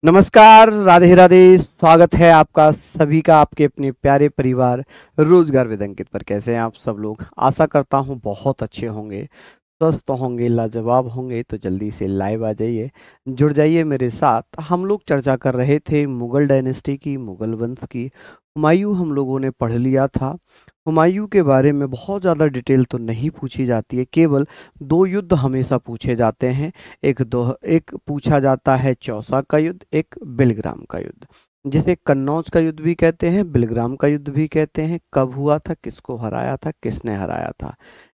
नमस्कार, राधे राधे। स्वागत है आपका सभी का आपके अपने प्यारे परिवार रोजगार विद अंकित पर। कैसे हैं आप सब लोग? आशा करता हूं बहुत अच्छे होंगे, स्वस्थ होंगे, लाजवाब होंगे। तो जल्दी से लाइव आ जाइए, जुड़ जाइए मेरे साथ। हम लोग चर्चा कर रहे थे मुगल डायनेस्टी की, मुगल वंश की। हुमायूं हम लोगों ने पढ़ लिया था। हुमायूं के बारे में बहुत ज़्यादा डिटेल तो नहीं पूछी जाती है, केवल दो युद्ध हमेशा पूछे जाते हैं। एक पूछा जाता है चौसा का युद्ध, एक बिलग्राम का युद्ध, जिसे कन्नौज का युद्ध भी कहते हैं, बिलग्राम का युद्ध भी कहते हैं। कब हुआ था, किसको हराया था, किसने हराया था,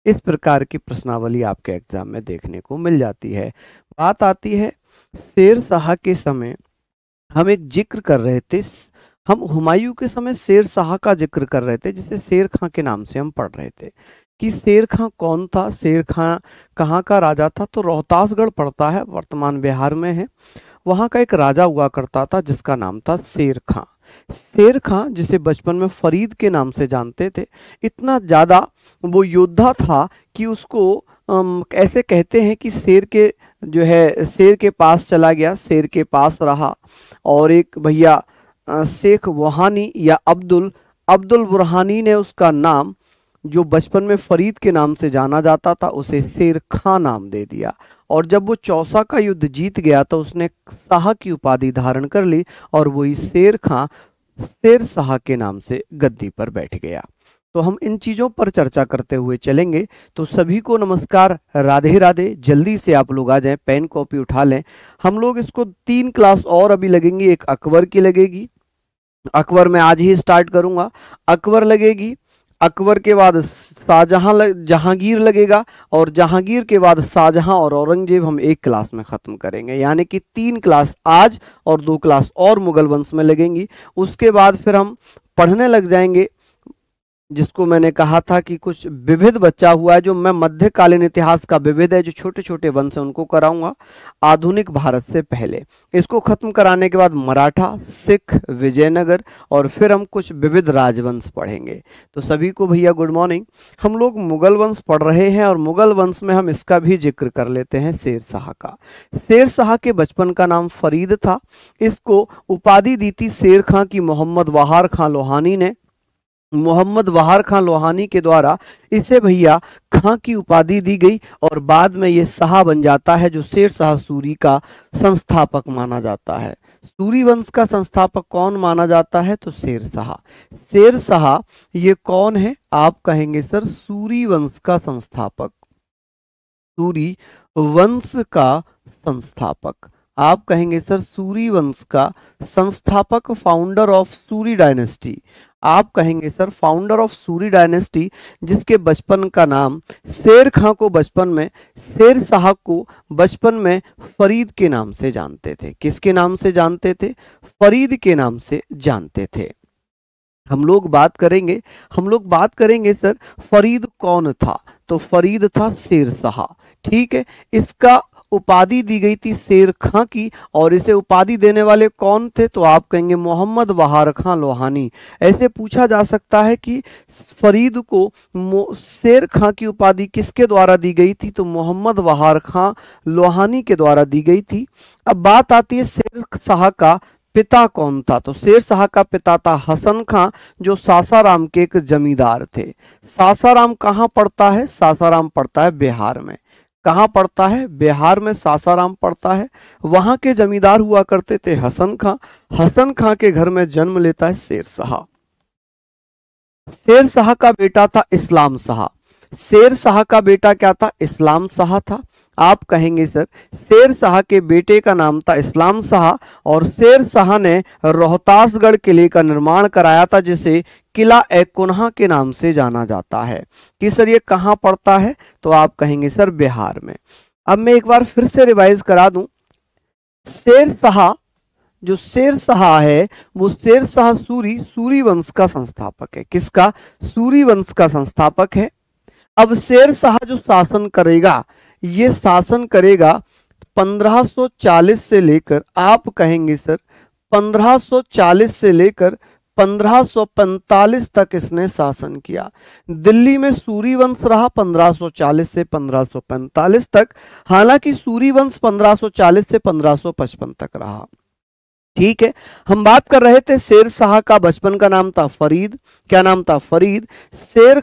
इस प्रकार की प्रश्नावली आपके एग्जाम में देखने को मिल जाती है। बात आती है शेर शाह के समय। हम एक जिक्र कर रहे थे, हम हुमायूं के समय शेर शाह का जिक्र कर रहे थे, जिसे शेर खां के नाम से हम पढ़ रहे थे कि शेर खां कौन था, शेर खां कहाँ का राजा था। तो रोहतासगढ़ पड़ता है, वर्तमान बिहार में है। वहाँ का एक राजा हुआ करता था जिसका नाम था शेर खां। शेर खां, जिसे बचपन में फरीद के नाम से जानते थे, इतना ज़्यादा वो योद्धा था कि उसको ऐसे कहते हैं कि शेर के जो है शेर के पास चला गया, शेर के पास रहा। और एक भैया शेख वहानी या अब्दुल अब्दुल बुरहानी ने उसका नाम, जो बचपन में फरीद के नाम से जाना जाता था, उसे शेर खां नाम दे दिया। और जब वो चौसा का युद्ध जीत गया तो उसने शाह की उपाधि धारण कर ली और वही शेर खां शेर शाह के नाम से गद्दी पर बैठ गया। तो हम इन चीज़ों पर चर्चा करते हुए चलेंगे। तो सभी को नमस्कार, राधे राधे। जल्दी से आप लोग आ जाएं, पेन कॉपी उठा लें। हम लोग इसको 3 क्लास और अभी लगेंगी। एक अकबर की लगेगी, अकबर मैं आज ही स्टार्ट करूंगा। अकबर लगेगी, अकबर के बाद शाहजहां जहांगीर लगेगा, और जहांगीर के बाद शाहजहां और औरंगजेब हम एक क्लास में ख़त्म करेंगे। यानी कि 3 क्लास आज और 2 क्लास और मुगल वंश में लगेंगी। उसके बाद फिर हम पढ़ने लग जाएंगे, जिसको मैंने कहा था कि कुछ विविध बचा हुआ है, जो मैं मध्यकालीन इतिहास का विविध है, जो छोटे छोटे वंश हैं उनको कराऊंगा आधुनिक भारत से पहले। इसको खत्म कराने के बाद मराठा, सिख, विजयनगर, और फिर हम कुछ विविध राजवंश पढ़ेंगे। तो सभी को भैया गुड मॉर्निंग। हम लोग मुगल वंश पढ़ रहे हैं और मुगल वंश में हम इसका भी जिक्र कर लेते हैं, शेर शाह का। शेर शाह के बचपन का नाम फरीद था। इसको उपाधि दी थी शेर खां की मोहम्मद वहार खां लोहानी ने। मोहम्मद वहार खां लोहानी के द्वारा इसे भैया खां की उपाधि दी गई, और बाद में ये शाह बन जाता है, जो शेर शाह सूरी का संस्थापक माना जाता है। सूरी वंश का संस्थापक कौन माना जाता है? तो शेर शाह। शेर शाह ये कौन है? आप कहेंगे सर सूरी वंश का संस्थापक, सूरी वंश का संस्थापक। आप कहेंगे सर सूरी वंश का संस्थापक, फाउंडर ऑफ सूरी डायनेस्टी। आप कहेंगे sir founder of Suri dynasty, जिसके बचपन का नाम शेर खां को बचपन में, शेर शाह को बचपन में फरीद के नाम से जानते थे। किसके नाम से जानते थे? फरीद के नाम से जानते थे। हम लोग बात करेंगे सर फरीद कौन था? तो फरीद था शेर शाह। ठीक है, इसका उपाधि दी गई थी शेर खां की, और इसे उपाधि देने वाले कौन थे? तो आप कहेंगे मोहम्मद वहार खां लोहानी। ऐसे पूछा जा सकता है कि फरीद को शेर खां की उपाधि किसके द्वारा दी गई थी? तो मोहम्मद वहार खां लोहानी के द्वारा दी गई थी। अब बात आती है शेर शाह का पिता कौन था? तो शेर शाह का पिता था हसन खां, जो सासाराम के एक जमींदार थे। सासाराम कहाँ पड़ता है? सासाराम पड़ता है बिहार में। कहाँ पड़ता है? बिहार में सासाराम पड़ता है। वहां के जमींदार हुआ करते थे हसन खां। हसन खां के घर में जन्म लेता है शेर शाह। शेर शाह का बेटा था इस्लाम शाह। शेर शाह का बेटा क्या था? इस्लाम शाह था। आप कहेंगे सर शेर शाह के बेटे का नाम था इस्लाम शाह, और शेर शाह ने रोहतासगढ़ किले का निर्माण कराया था, जिसे किला एकुन्हा के नाम से जाना जाता है। कि सर ये कहाँ पड़ता है? तो आप कहेंगे सर बिहार में। अब मैं एक बार फिर से रिवाइज करा दूं। शेर शाह, जो शेर शाह है, वो शेर शाह सूरी वंश का संस्थापक है। किसका? सूरी वंश का संस्थापक है। अब शेर शाह जो शासन करेगा, ये शासन करेगा 1540 से लेकर, आप कहेंगे सर 1540 से लेकर 1545 तक इसने शासन किया। दिल्ली में सूरी वंश रहा 1540 से 1545 तक। हालांकि सूरी वंश 1540 से 1555 तक रहा। ठीक है, हम बात कर रहे थे शेर शाह का बचपन का नाम था फरीद। क्या नाम था? फरीद। शेर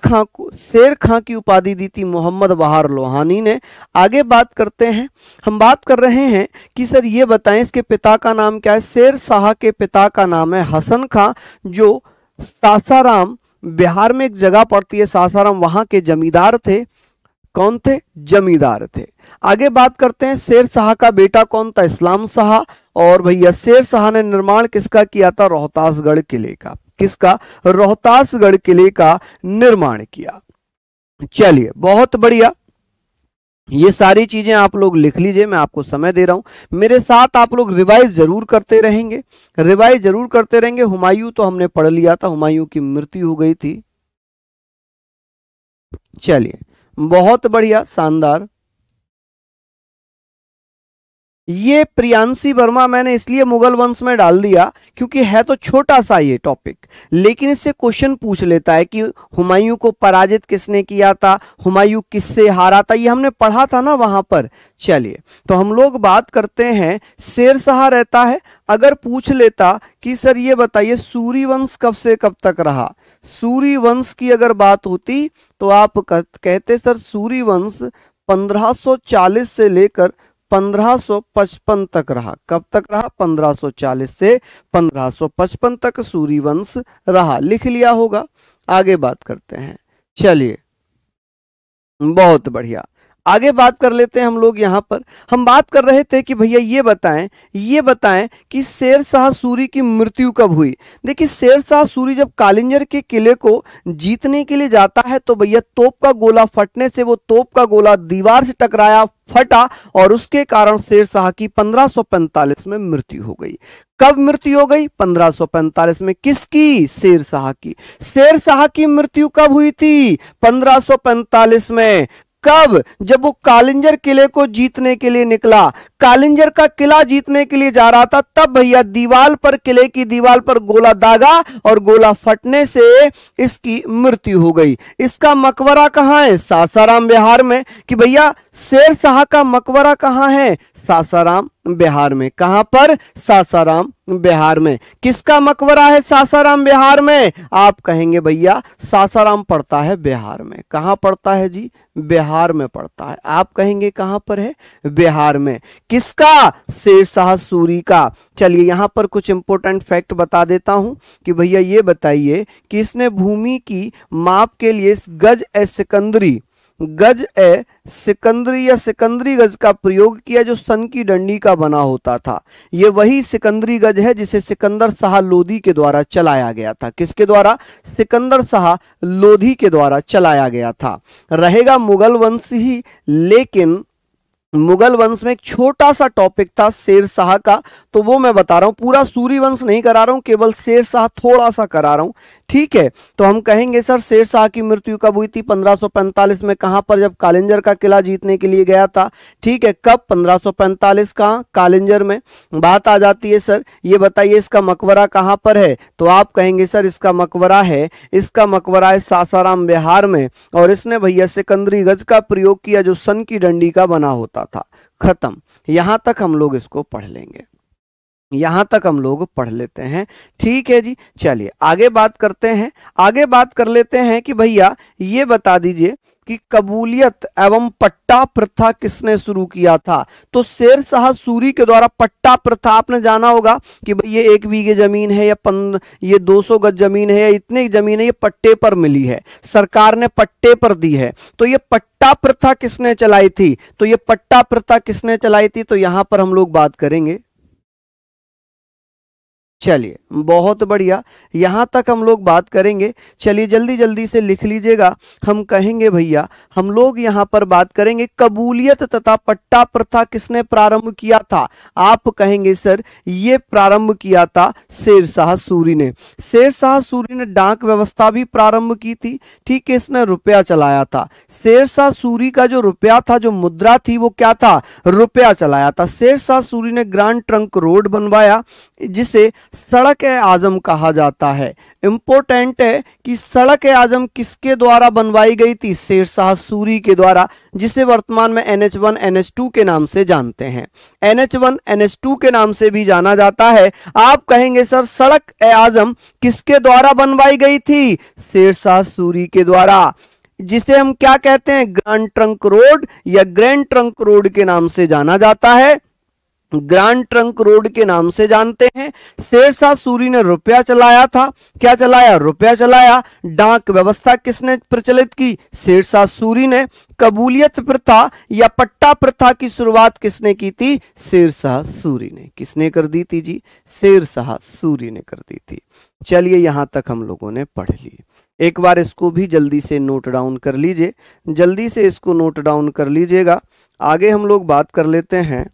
खां की उपाधि दी थी मोहम्मद बहार लोहानी ने। आगे बात करते हैं, हम बात कर रहे हैं कि सर ये बताएं इसके पिता का नाम क्या है। शेर शाह के पिता का नाम है हसन खां, जो सासाराम बिहार में एक जगह पड़ती है सासाराम, वहां के जमींदार थे। कौन थे? जमींदार थे। आगे बात करते हैं, शेर शाह का बेटा कौन था? इस्लाम शाह। और भैया शेर शाह ने निर्माण किसका किया था? रोहतासगढ़ किले का। किसका? रोहतासगढ़ किले का निर्माण किया। चलिए बहुत बढ़िया, ये सारी चीजें आप लोग लिख लीजिए, मैं आपको समय दे रहा हूं। मेरे साथ आप लोग रिवाइज जरूर करते रहेंगे, रिवाइज जरूर करते रहेंगे। हुमायूं तो हमने पढ़ लिया था, हुमायूं की मृत्यु हो गई थी। चलिए बहुत बढ़िया, शानदार। ये प्रियांशी वर्मा मैंने इसलिए मुगल वंश में डाल दिया क्योंकि है तो छोटा सा ये टॉपिक, लेकिन इससे क्वेश्चन पूछ लेता है कि हुमायूं को पराजित किसने किया था, हुमायूं किससे हारा था, ये हमने पढ़ा था ना वहां पर। चलिए तो हम लोग बात करते हैं, शेर शाह रहता है। अगर पूछ लेता कि सर ये बताइए सूरी वंश कब से कब तक रहा, सूरी वंश की अगर बात होती तो आप कहते सर सूरी वंश 1540 से लेकर 1555 तक रहा। कब तक रहा? 1540 से 1555 तक सूरी वंश रहा। लिख लिया होगा। आगे बात करते हैं, चलिए बहुत बढ़िया, आगे बात कर लेते हैं हम लोग। यहां पर हम बात कर रहे थे कि भैया ये बताएं कि शेर शाह सूरी की मृत्यु कब हुई। देखिए शेर शाह सूरी जब कालिंजर के किले को जीतने के लिए जाता है तो भैया तोप का गोला फटने से वो तोप का गोला दीवार से टकराया, फटा, और उसके कारण शेर शाह की 1545 में मृत्यु हो गई। कब मृत्यु हो गई? 1545 में। किसकी? शेर शाह की। शेर शाह की मृत्यु कब हुई थी? 1545 में। कब? जब वो कालिंजर किले को जीतने के लिए निकला, कालिंजर का किला जीतने के लिए जा रहा था, तब भैया दीवार पर, किले की दीवार पर गोला दागा और गोला फटने से इसकी मृत्यु हो गई। इसका मकबरा कहां है? सासाराम बिहार में। कि भैया शेर शाह का मकबरा कहां है? सासाराम बिहार में। कहां पर? सासाराम बिहार में। किसका मकबरा है सासाराम बिहार में? आप कहेंगे भैया सासाराम पड़ता है बिहार में। कहां पड़ता है जी? बिहार में पड़ता है। आप कहेंगे कहां पर है? बिहार में। किसका? शेर शाह सूरी का। चलिए यहां पर कुछ इंपॉर्टेंट फैक्ट बता देता हूं कि भैया ये बताइए कि इसने भूमि की माप के लिए गज ए सिकंदरी या सिकंदरी गज का प्रयोग किया, जो सन की डंडी का बना होता था। ये वही सिकंदरी गज है जिसे सिकंदर शाह लोधी के द्वारा चलाया गया था। किसके द्वारा? सिकंदर शाह लोधी के द्वारा चलाया गया था। रहेगा मुगल वंश ही, लेकिन मुगल वंश में एक छोटा सा टॉपिक था शेर शाह का, तो वो मैं बता रहा हूं। पूरा सूरी वंश नहीं करा रहा हूं, केवल शेर शाह थोड़ा सा करा रहा हूं। ठीक है, तो हम कहेंगे सर शेर शाह की मृत्यु कब हुई थी? 1545 में। कहां पर? जब कालिंजर का किला जीतने के लिए गया था। ठीक है, कब? 1545। कहां? कालिंजर में। बात आ जाती है सर ये बताइए इसका मकबरा कहां पर है? तो आप कहेंगे सर इसका मकबरा है सासाराम बिहार में। और इसने भैया सिकंदरी गज का प्रयोग किया, जो सन की डंडी का बना होता था। खत्म। यहां तक हम लोग इसको पढ़ लेंगे, यहां तक हम लोग पढ़ लेते हैं। ठीक है जी, चलिए आगे बात करते हैं। आगे बात कर लेते हैं कि भैया ये बता दीजिए कि कबूलियत एवं पट्टा प्रथा किसने शुरू किया था? तो शेर शाह सूरी के द्वारा पट्टा प्रथा आपने जाना होगा कि भाई ये 1 बीघे जमीन है या ये 200 गज जमीन है या इतनी जमीन है, ये पट्टे पर मिली है, सरकार ने पट्टे पर दी है। तो ये पट्टा प्रथा किसने चलाई थी? तो ये पट्टा प्रथा किसने चलाई थी? तो यहां पर हम लोग बात करेंगे। चलिए बहुत बढ़िया, यहां तक हम लोग बात करेंगे। चलिए जल्दी जल्दी से लिख लीजिएगा। हम कहेंगे भैया हम लोग यहां पर बात करेंगे कबूलियत तथा पट्टा प्रथा किसने प्रारंभ किया था? आप कहेंगे सर ये प्रारंभ किया था शेर शाह सूरी ने। शेर शाह सूरी ने डाक व्यवस्था भी प्रारंभ की थी। ठीक है, इसने रुपया चलाया था। शेर शाह सूरी का जो रुपया था, जो मुद्रा थी, वो क्या था? रुपया चलाया था। शेर शाह सूरी ने ग्रांड ट्रंक रोड बनवाया, जिसे सड़क ए आजम कहा जाता है। इंपॉर्टेंट है कि सड़क ए आजम किसके द्वारा बनवाई गई थी? शेर शाह सूरी के द्वारा, जिसे वर्तमान में NH1 NH2 के नाम से जानते हैं। NH1 NH2 के नाम से भी जाना जाता है। आप कहेंगे सर सड़क ए आजम किसके द्वारा बनवाई गई थी? शेर शाह सूरी के द्वारा, जिसे हम क्या कहते हैं? ग्रैंड ट्रंक रोड या ग्रैंड ट्रंक रोड के नाम से जाना जाता है। ग्रैंड ट्रंक रोड के नाम से जानते हैं। शेर शाह सूरी ने रुपया चलाया था। क्या चलाया? रुपया चलाया। डाक व्यवस्था किसने प्रचलित की? शेर शाह सूरी ने। कबूलियत प्रथा या पट्टा प्रथा की शुरुआत किसने की थी? शेर शाह सूरी ने। किसने कर दी थी जी? शेर शाह सूरी ने कर दी थी। चलिए यहां तक हम लोगों ने पढ़ ली। एक बार इसको भी जल्दी से नोट डाउन कर लीजिए, जल्दी से इसको नोट डाउन कर लीजिएगा। आगे हम लोग बात कर लेते हैं।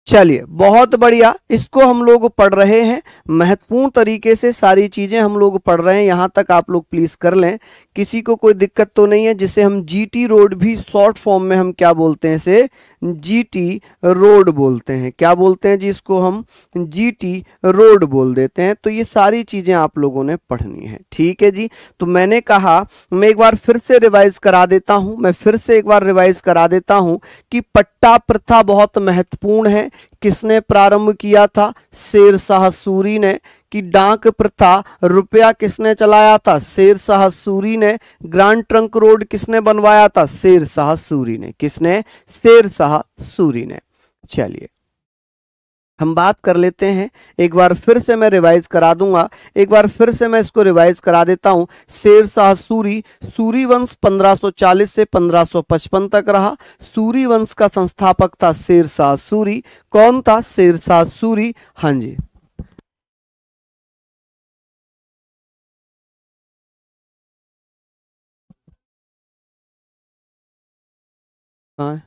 चलिए बहुत बढ़िया, इसको हम लोग पढ़ रहे हैं महत्वपूर्ण तरीके से, सारी चीजें हम लोग पढ़ रहे हैं। यहां तक आप लोग प्लीज कर लें, किसी को कोई दिक्कत तो नहीं है। जिसे हम GT रोड भी शॉर्ट फॉर्म में हम क्या बोलते हैं? इसे GT रोड बोलते हैं। क्या बोलते हैं जी? इसको हम GT रोड बोल देते हैं। तो ये सारी चीजें आप लोगों ने पढ़नी है, ठीक है जी। तो मैंने कहा मैं एक बार फिर से रिवाइज करा देता हूं, मैं फिर से एक बार रिवाइज करा देता हूं कि पट्टा प्रथा बहुत महत्वपूर्ण है। किसने प्रारंभ किया था? शेर शाह सूरी ने। कि डाक प्रथा, रुपया किसने चलाया था? शेर शाह सूरी ने। ग्रैंड ट्रंक रोड किसने बनवाया था? शेर शाह सूरी ने। किसने? शेर शाह सूरी ने। चलिए हम बात कर लेते हैं। एक बार फिर से मैं रिवाइज करा दूंगा, एक बार फिर से मैं इसको रिवाइज करा देता हूं। शेर शाह सूरी, सूरी वंश 1540 से 1555 तक रहा। सूरी वंश का संस्थापक था शेर शाह सूरी। कौन था? शेर शाह सूरी। हाँ जी, हाँ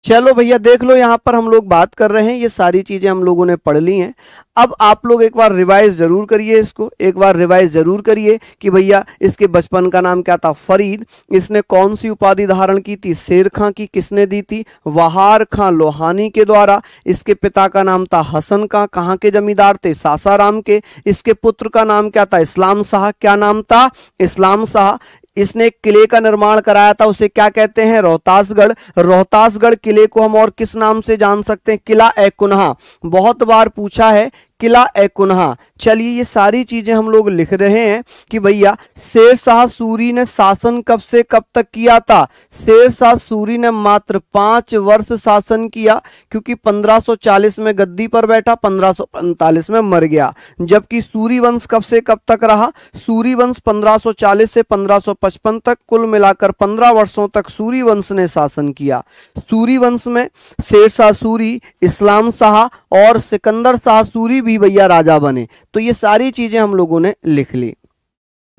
चलो भैया देख लो, यहां पर हम लोग बात कर रहे हैं, ये सारी चीजें हम लोगों ने पढ़ ली हैं। अब आप लोग एक बार रिवाइज जरूर करिए, इसको एक बार रिवाइज जरूर करिए कि भैया इसके बचपन का नाम क्या था? फरीद। इसने कौन सी उपाधि धारण की थी? शेर खां की। किसने दी थी? वहार खां लोहानी के द्वारा। इसके पिता का नाम था हसन खां। कहाँ के जमींदार थे? सासाराम के। इसके पुत्र का नाम क्या था? इस्लाम शाह। क्या नाम था? इस्लाम शाह। इसने एक किले का निर्माण कराया था, उसे क्या कहते हैं? रोहतासगढ़। रोहतासगढ़ किले को हम और किस नाम से जान सकते हैं? किला ए कुन्हा। बहुत बार पूछा है किला ए कुन्हा। चलिए ये सारी चीजें हम लोग लिख रहे हैं कि भैया शेर शाह सूरी ने शासन कब से कब तक किया था? शेर शाह सूरी ने मात्र 5 वर्ष शासन किया, क्योंकि 1540 में गद्दी पर बैठा, 1545 में मर गया। जबकि सूरी वंश कब से कब तक रहा? सूरी वंश 1540 से 1555 तक, कुल मिलाकर 15 वर्षों तक सूरी वंश ने शासन किया। सूरी वंश में शेर शाह सूरी, इस्लाम शाह और सिकंदर शाह सूरी भी भैया राजा बने। तो ये सारी चीजें हम लोगों ने लिख ली,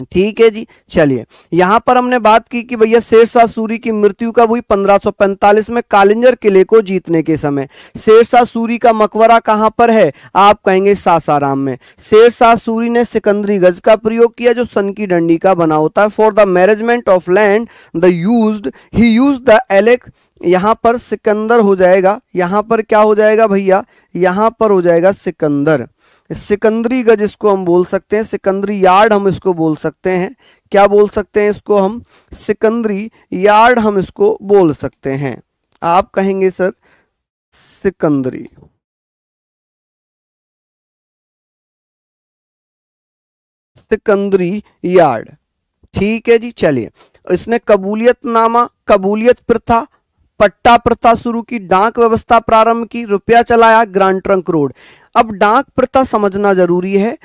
ठीक है जी। चलिए यहां पर हमने बात की कि भैया शेर शाह सूरी की मृत्यु कब हुई? 1545 में कालिंजर किले को जीतने के समय। शेर शाह सूरी का मकबरा कहां पर है? आप कहेंगे सासाराम में। शेर शाह सूरी ने सिकंदरी गज का प्रयोग किया, जो सन की डंडी का बना होता है। For the management of land the used he used the एलेक। यहां पर सिकंदर हो जाएगा, यहां पर क्या हो जाएगा भैया? यहां पर हो जाएगा सिकंदर। सिकंदरी गज इसको हम बोल सकते हैं, सिकंदरी यार्ड हम इसको बोल सकते हैं। क्या बोल सकते हैं इसको हम? सिकंदरी यार्ड हम इसको बोल सकते हैं। आप कहेंगे सर सिकंदरी। सिकंदरी यार्ड, ठीक है जी। चलिए इसने कबूलियतनामा, कबूलियत प्रथा, पट्टा प्रथा शुरू की, डाक व्यवस्था प्रारंभ की, रुपया चलाया, ग्रैंड ट्रंक रोड। अब डाक प्रथा समझना जरूरी है,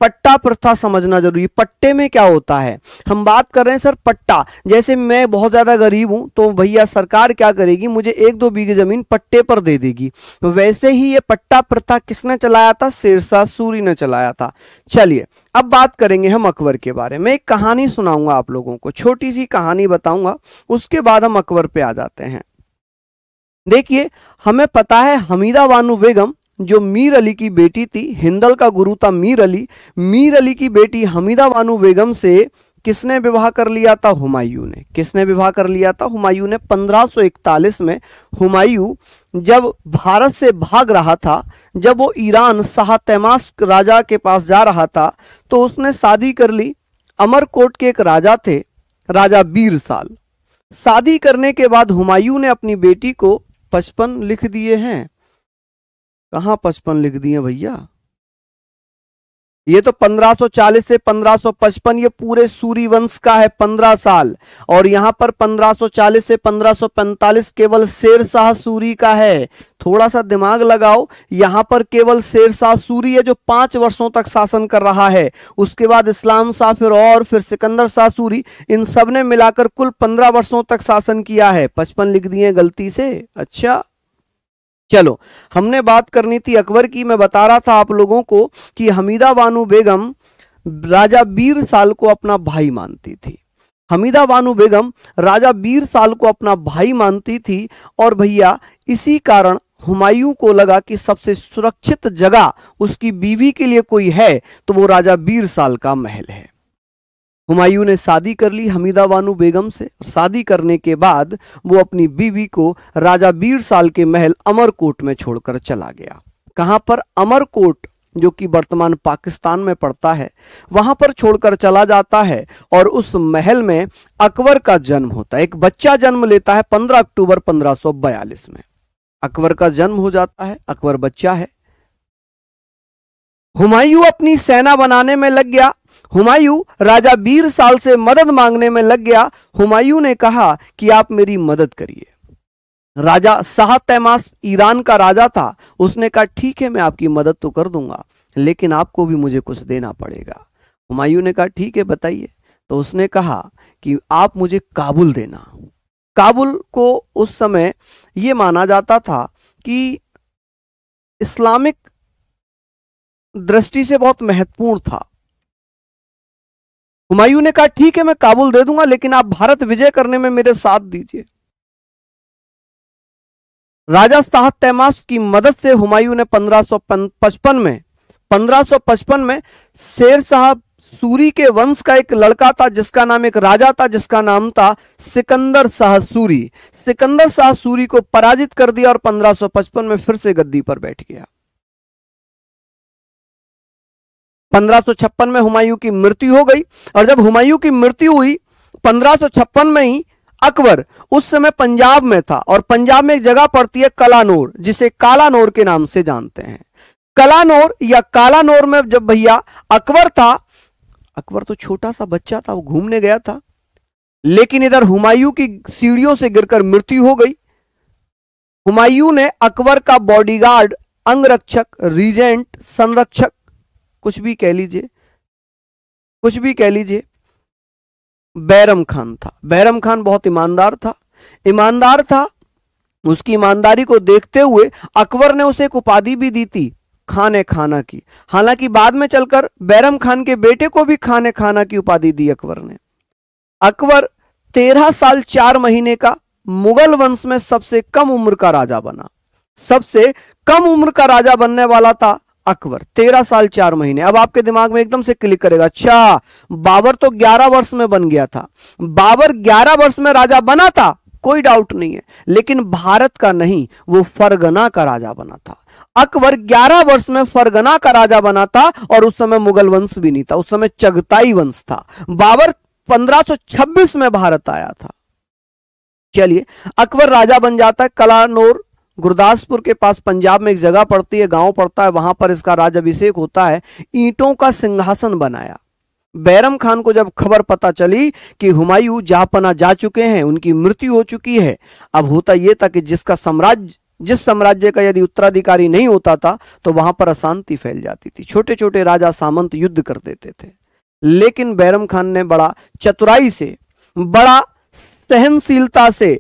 पट्टा प्रथा समझना जरूरी है। पट्टे में क्या होता है? हम बात कर रहे हैं सर पट्टा। जैसे मैं बहुत ज्यादा गरीब हूं तो भैया सरकार क्या करेगी? मुझे 1-2 बीघे जमीन पट्टे पर दे देगी। वैसे ही ये पट्टा प्रथा किसने चलाया था? शेर शाह सूरी ने चलाया था। चलिए अब बात करेंगे हम अकबर के बारे में। एक कहानी सुनाऊंगा आप लोगों को, छोटी सी कहानी बताऊंगा, उसके बाद हम अकबर पे आ जाते हैं। देखिए हमें पता है हमीदा बानो बेगम जो मीर अली की बेटी थी, हिंदल का गुरु था मीर अली। मीर अली की बेटी हमीदा बानो बेगम से किसने विवाह कर लिया था? हुमायूं ने। किसने विवाह कर लिया था? हुमायूं ने। 1541 में हुमायूं जब भारत से भाग रहा था, जब वो ईरान शाह तैमास्क राजा के पास जा रहा था, तो उसने शादी कर ली। अमरकोट के एक राजा थे, राजा बीरसाल। शादी करने के बाद हुमायूं ने अपनी बेटी को 55 लिख दिए हैं। कहां 55 लिख दिए भैया? ये तो 1540 से 1555, ये पूरे सूरी वंश का है 15 साल। और यहां पर 1540 से 1545 केवल शेरशाह सूरी का है। थोड़ा सा दिमाग लगाओ, यहां पर केवल शेरशाह सूरी है जो 5 वर्षों तक शासन कर रहा है। उसके बाद इस्लाम शाह, फिर सिकंदर शाह सूरी, इन सब ने मिलाकर कुल 15 वर्षों तक शासन किया है। 55 लिख दिए गलती से। अच्छा चलो, हमने बात करनी थी अकबर की। मैं बता रहा था आप लोगों को कि हमीदा बानो बेगम राजा बीरसाल को अपना भाई मानती थी। हमीदा बानो बेगम राजा बीरसाल को अपना भाई मानती थी। और भैया इसी कारण हुमायूं को लगा कि सबसे सुरक्षित जगह उसकी बीवी के लिए कोई है तो वो राजा बीरसाल का महल है। हुमायूं ने शादी कर ली हमीदा बानो बेगम से। शादी करने के बाद वो अपनी बीवी को राजा बीरसाल के महल अमरकोट में छोड़कर चला गया। कहां पर? अमरकोट, जो कि वर्तमान पाकिस्तान में पड़ता है, वहां पर छोड़कर चला जाता है। और उस महल में अकबर का जन्म होता है। एक बच्चा जन्म लेता है 15 अक्टूबर 1542 में। अकबर का जन्म हो जाता है, अकबर बच्चा है। हुमायूं अपनी सेना बनाने में लग गया। हुमायूं राजा बीरसाल से मदद मांगने में लग गया। हुमायूं ने कहा कि आप मेरी मदद करिए। राजा शाह तैमास्क ईरान का राजा था। उसने कहा ठीक है, मैं आपकी मदद तो कर दूंगा, लेकिन आपको भी मुझे कुछ देना पड़ेगा। हुमायूं ने कहा ठीक है, बताइए। तो उसने कहा कि आप मुझे काबुल देना। काबुल को उस समय यह माना जाता था कि इस्लामिक दृष्टि से बहुत महत्वपूर्ण था। हुमायूं ने कहा ठीक है, मैं काबुल दे दूंगा, लेकिन आप भारत विजय करने में मेरे साथ दीजिए। राजा शाह तैमास्क की मदद से हुमायूं ने 1555 में शेरशाह सूरी के वंश का एक लड़का था, जिसका नाम, एक राजा था जिसका नाम था सिकंदर शाह सूरी। सिकंदर शाह सूरी को पराजित कर दिया और 1555 में फिर से गद्दी पर बैठ गया। 1556 में हुमायूं की मृत्यु हो गई। और जब हुमायूं की मृत्यु हुई 1556 में ही, अकबर उस समय पंजाब में था। और पंजाब में एक जगह पड़ती है कलानौर, जिसे कालानौर के नाम से जानते हैं। कलानौर या कालानौर में जब भैया अकबर था, अकबर तो छोटा सा बच्चा था, वो घूमने गया था। लेकिन इधर हुमायूं की सीढ़ियों से गिरकर मृत्यु हो गई। हुमायूं ने अकबर का बॉडीगार्ड, अंगरक्षक, रीजेंट, संरक्षक, कुछ भी कह लीजिए, बैरम खान था। बैरम खान बहुत ईमानदार था। उसकी ईमानदारी को देखते हुए अकबर ने उसे एक उपाधि भी दी थी, खाने खाना की। हालांकि बाद में चलकर बैरम खान के बेटे को भी खाने खाना की उपाधि दी अकबर ने। अकबर 13 साल 4 महीने का मुगल वंश में सबसे कम उम्र का राजा बना। सबसे कम उम्र का राजा बनने वाला था अकबर। 13 साल 4 महीने। अब आपके दिमाग में एकदम से क्लिक करेगा, अच्छा बाबर तो 11 वर्ष में बन गया था। बाबर 11 वर्ष में राजा बना था, कोई डाउट नहीं है, लेकिन भारत का नहीं, वो फरगना का राजा बना था। अकबर 11 वर्ष में फरगना का राजा बना था। और उस समय मुगल वंश भी नहीं था, उस समय चगताई वंश था। बाबर 1526 में भारत आया था। चलिए, अकबर राजा बन जाता है। कलानौर गुरदासपुर के पास पंजाब में एक जगह पड़ती है, गांव पड़ता है, वहां पर इसका राजाभिषेक होता है। ईंटों का सिंहासन बनाया। बैरम खान को जब खबर पता चली कि हुमायूं जहांपना जा चुके हैं, उनकी मृत्यु हो चुकी है, अब होता यह था कि जिस साम्राज्य का यदि उत्तराधिकारी नहीं होता था तो वहां पर अशांति फैल जाती थी। छोटे छोटे राजा सामंत युद्ध कर देते थे। लेकिन बैरम खान ने बड़ा चतुराई से, बड़ा सहनशीलता से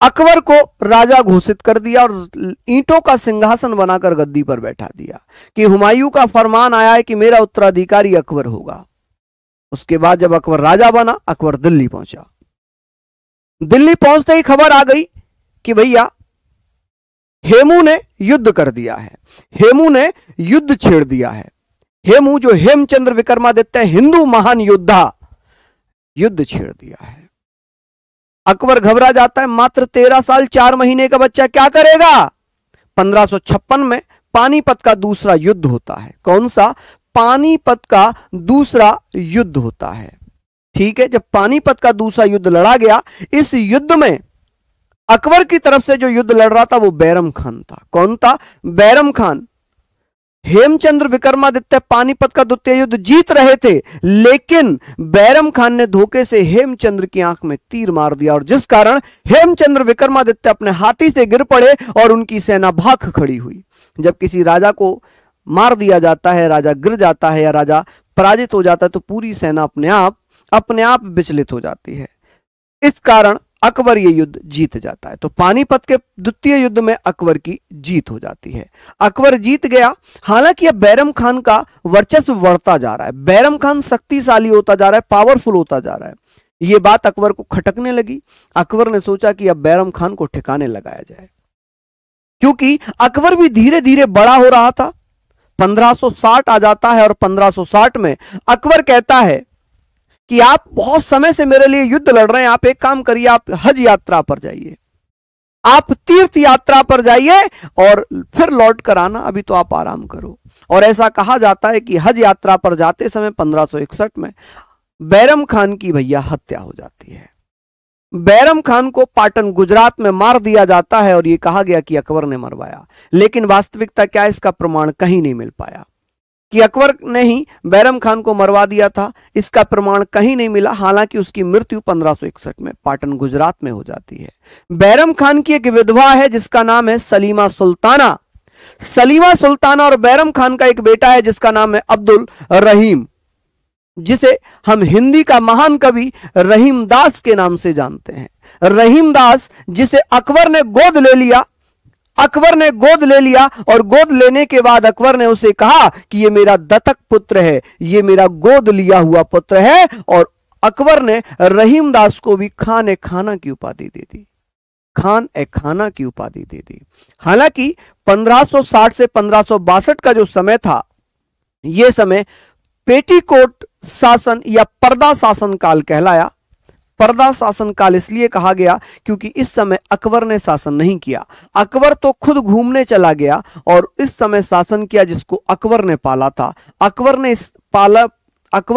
अकबर को राजा घोषित कर दिया और ईंटों का सिंहासन बनाकर गद्दी पर बैठा दिया कि हुमायूं का फरमान आया है कि मेरा उत्तराधिकारी अकबर होगा। उसके बाद जब अकबर राजा बना, अकबर दिल्ली पहुंचा। दिल्ली पहुंचते ही खबर आ गई कि भैया हेमू ने युद्ध कर दिया है, हेमू ने युद्ध छेड़ दिया है। हेमू जो हेमचंद्र विक्रमादित्य हिंदू महान योद्धा, युद्ध छेड़ दिया है। अकबर घबरा जाता है, मात्र 13 साल 4 महीने का बच्चा क्या करेगा। 1556 में पानीपत का दूसरा युद्ध होता है। कौन सा? पानीपत का दूसरा युद्ध होता है। ठीक है, जब पानीपत का दूसरा युद्ध लड़ा गया, इस युद्ध में अकबर की तरफ से जो युद्ध लड़ रहा था वो बैरम खान था। कौन था? बैरम खान। हेमचंद्र विक्रमादित्य पानीपत का द्वितीय युद्ध जीत रहे थे, लेकिन बैरम खान ने धोखे से हेमचंद्र की आंख में तीर मार दिया, और जिस कारण हेमचंद्र विक्रमादित्य अपने हाथी से गिर पड़े और उनकी सेना भाग खड़ी हुई। जब किसी राजा को मार दिया जाता है, राजा गिर जाता है या राजा पराजित हो जाता है, तो पूरी सेना अपने आप विचलित हो जाती है। इस कारण अकबर ये युद्ध जीत जाता है। तो पानीपत के द्वितीय युद्ध में अकबर की जीत हो जाती है, अकबर जीत गया। हालांकि अब बैरम खान का वर्चस्व बढ़ता जा रहा है, बैरम खान शक्तिशाली होता जा रहा है, पावरफुल होता जा रहा है। ये बात अकबर को खटकने लगी। अकबर ने सोचा कि अब बैरम खान को ठिकाने लगाया जाए, क्योंकि अकबर भी धीरे धीरे बड़ा हो रहा था। 1560 आ जाता है और 1560 में अकबर कहता है कि आप बहुत समय से मेरे लिए युद्ध लड़ रहे हैं, आप एक काम करिए, आप हज यात्रा पर जाइए, आप तीर्थ यात्रा पर जाइए और फिर लौट कर आना, अभी तो आप आराम करो। और ऐसा कहा जाता है कि हज यात्रा पर जाते समय 1561 में बैरम खान की भैया हत्या हो जाती है। बैरम खान को पाटन गुजरात में मार दिया जाता है और यह कहा गया कि अकबर ने मरवाया, लेकिन वास्तविकता क्या, इसका प्रमाण कहीं नहीं मिल पाया कि अकबर ने ही बैरम खान को मरवा दिया था। इसका प्रमाण कहीं नहीं मिला। हालांकि उसकी मृत्यु 1561 में पाटन गुजरात में हो जाती है। बैरम खान की एक विधवा है जिसका नाम है सलीमा सुल्ताना। सलीमा सुल्ताना और बैरम खान का एक बेटा है जिसका नाम है अब्दुल रहीम, जिसे हम हिंदी का महान कवि रहीम दास के नाम से जानते हैं। रहीम दास, जिसे अकबर ने गोद ले लिया। अकबर ने गोद ले लिया और गोद लेने के बाद अकबर ने उसे कहा कि ये मेरा दत्तक पुत्र है, ये मेरा गोद लिया हुआ पुत्र है। और अकबर ने रहीम दास को भी खान ए खाना की उपाधि दे दी, खान ए खाना की उपाधि दे दी। हालांकि 1560 से 1562 का जो समय था, यह समय पेटीकोट शासन या पर्दा शासन काल कहलाया। पर्दा शासन काल इसलिए कहा गया क्योंकि इस समय अकबर ने शासन नहीं किया। अकबर तो खुद घूमने चला गया और इस समय शासन किया जिसको अकबर ने पाला था। अकबर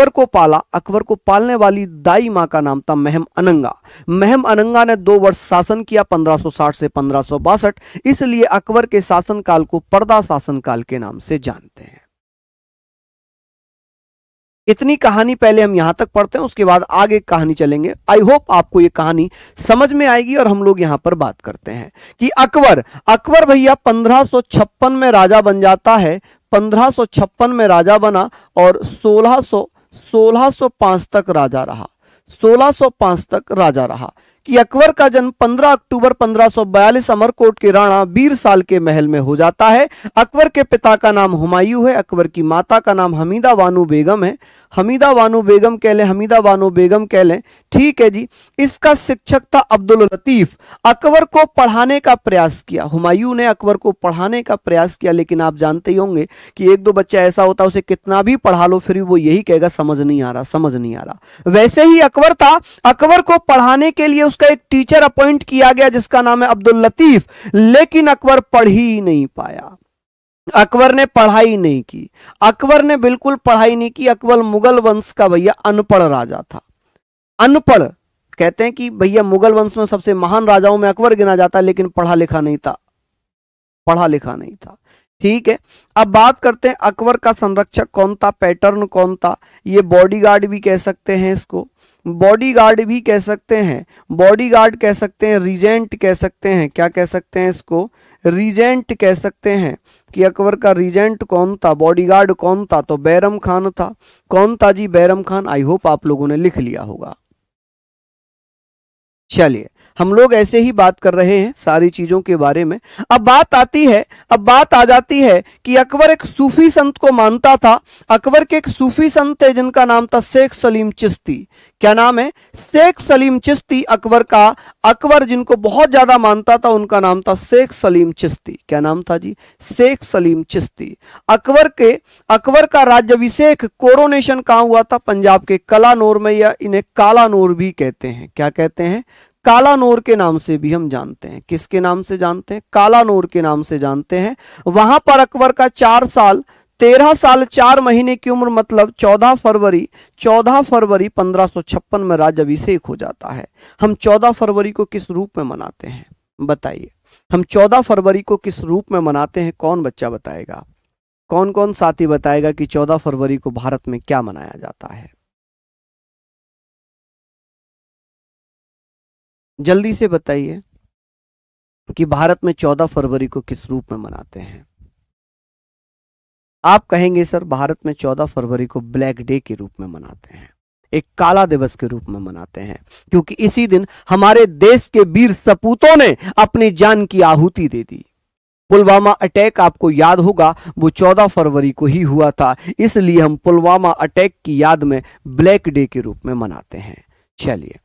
को पाला। अकबर को पालने वाली दाई मां का नाम था महम अनंगा। महम अनंगा ने 2 वर्ष शासन किया, 1560 से 1562। इसलिए अकबर के शासन काल को पर्दा शासन काल के नाम से जानते हैं। इतनी कहानी पहले हम यहां तक पढ़ते हैं, उसके बाद आगे कहानी चलेंगे। आई होप आपको ये कहानी समझ में आएगी। और हम लोग यहां पर बात करते हैं कि अकबर भैया 1556 में राजा बन जाता है। 1556 में राजा बना और 1605 तक राजा रहा। 1605 तक राजा रहा कि अकबर का जन्म 15 अक्टूबर 1542 अमरकोट के राणा बीरसाल के महल में हो जाता है। अकबर के पिता का नाम हुमायूं है, अकबर की माता का नाम हमीदा बानो बेगम है। हमीदा बानो बेगम कह लें, हमीदा बानो बेगम कह लें, ठीक है जी। इसका शिक्षक था अब्दुल लतीफ। अकबर को पढ़ाने का प्रयास किया, हुमायूं ने अकबर को पढ़ाने का प्रयास किया, लेकिन आप जानते ही होंगे कि एक दो बच्चा ऐसा होता है उसे कितना भी पढ़ा लो फिर वो यही कहेगा समझ नहीं आ रहा, समझ नहीं आ रहा। वैसे ही अकबर था। अकबर को पढ़ाने के लिए उसका एक टीचर अपॉइंट किया गया जिसका नाम है अब्दुल लतीफ, लेकिन अकबर पढ़ ही नहीं पाया। अकबर ने पढ़ाई नहीं की, अकबर ने बिल्कुल पढ़ाई नहीं की। अकबर मुगल वंश का भैया अनपढ़ राजा था। अनपढ़ कहते हैं कि भैया मुगल वंश में सबसे महान राजाओं में अकबर गिना जाता है, लेकिन पढ़ा लिखा नहीं था, पढ़ा लिखा नहीं था। ठीक है, अब बात करते हैं अकबर का संरक्षक कौन था, पैटर्न कौन था। ये बॉडीगार्ड भी कह सकते हैं, इसको बॉडीगार्ड भी कह सकते हैं, बॉडीगार्ड कह सकते हैं, रीजेंट कह सकते हैं। क्या कह सकते हैं इसको? रीजेंट कह सकते हैं कि अकबर का रीजेंट कौन था, बॉडीगार्ड कौन था, तो बैरम खान था। कौन था जी? बैरम खान। आई होप आप लोगों ने लिख लिया होगा। चलिए हम लोग ऐसे ही बात कर रहे हैं सारी चीजों के बारे में। अब बात आ जाती है कि अकबर एक सूफी संत को मानता था। अकबर के एक सूफी संत थे जिनका नाम था शेख सलीम चिश्ती। क्या नाम है? शेख सलीम चिश्ती अकबर का। अकबर जिनको बहुत ज्यादा मानता था उनका नाम था शेख सलीम चिश्ती। क्या नाम था जी? शेख सलीम चिश्ती। अकबर का राज्याभिषेक कोरोनेशन कहां हुआ था? पंजाब के कलानौर में, या इन्हें कालानौर भी कहते हैं। क्या कहते हैं? कालानौर के नाम से भी हम जानते हैं। किसके नाम से जानते हैं? कालानौर के नाम से जानते हैं। वहां पर अकबर का 4 साल 13 साल 4 महीने की उम्र, मतलब 14 फरवरी 1556 में राज्याभिषेक हो जाता है। हम 14 फरवरी को किस रूप में मनाते हैं बताइए? हम 14 फरवरी को किस रूप में मनाते हैं? कौन बच्चा बताएगा? कौन कौन साथी बताएगा कि 14 फरवरी को भारत में क्या मनाया जाता है? जल्दी से बताइए कि भारत में 14 फरवरी को किस रूप में मनाते हैं? आप कहेंगे सर भारत में 14 फरवरी को ब्लैक डे के रूप में मनाते हैं, एक काला दिवस के रूप में मनाते हैं, क्योंकि इसी दिन हमारे देश के वीर सपूतों ने अपनी जान की आहुति दे दी। पुलवामा अटैक आपको याद होगा, वो 14 फरवरी को ही हुआ था, इसलिए हम पुलवामा अटैक की याद में ब्लैक डे के रूप में मनाते हैं। चलिए,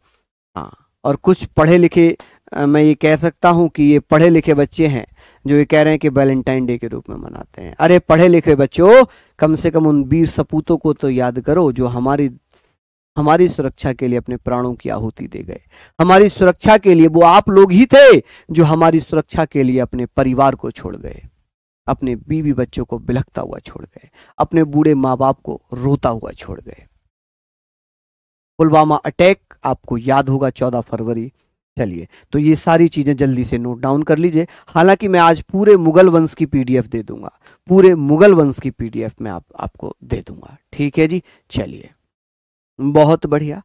हाँ, और कुछ पढ़े लिखे, मैं ये कह सकता हूं कि ये पढ़े लिखे बच्चे हैं जो ये कह रहे हैं कि वैलेंटाइन डे के रूप में मनाते हैं। अरे पढ़े लिखे बच्चों, कम से कम उन वीर सपूतों को तो याद करो जो हमारी सुरक्षा के लिए अपने प्राणों की आहुति दे गए। हमारी सुरक्षा के लिए वो आप लोग ही थे जो हमारी सुरक्षा के लिए अपने परिवार को छोड़ गए, अपने बीवी बच्चों को बिलखता हुआ छोड़ गए, अपने बूढ़े माँ बाप को रोता हुआ छोड़ गए। पुलवामा अटैक आपको याद होगा 14 फरवरी। चलिए, तो ये सारी चीजें जल्दी से नोट डाउन कर लीजिए। हालांकि मैं आज पूरे मुगल वंश की पीडीएफ दे दूंगा, पूरे मुगल वंश की पीडीएफ में आपको दे दूंगा। ठीक है जी, चलिए, बहुत बढ़िया।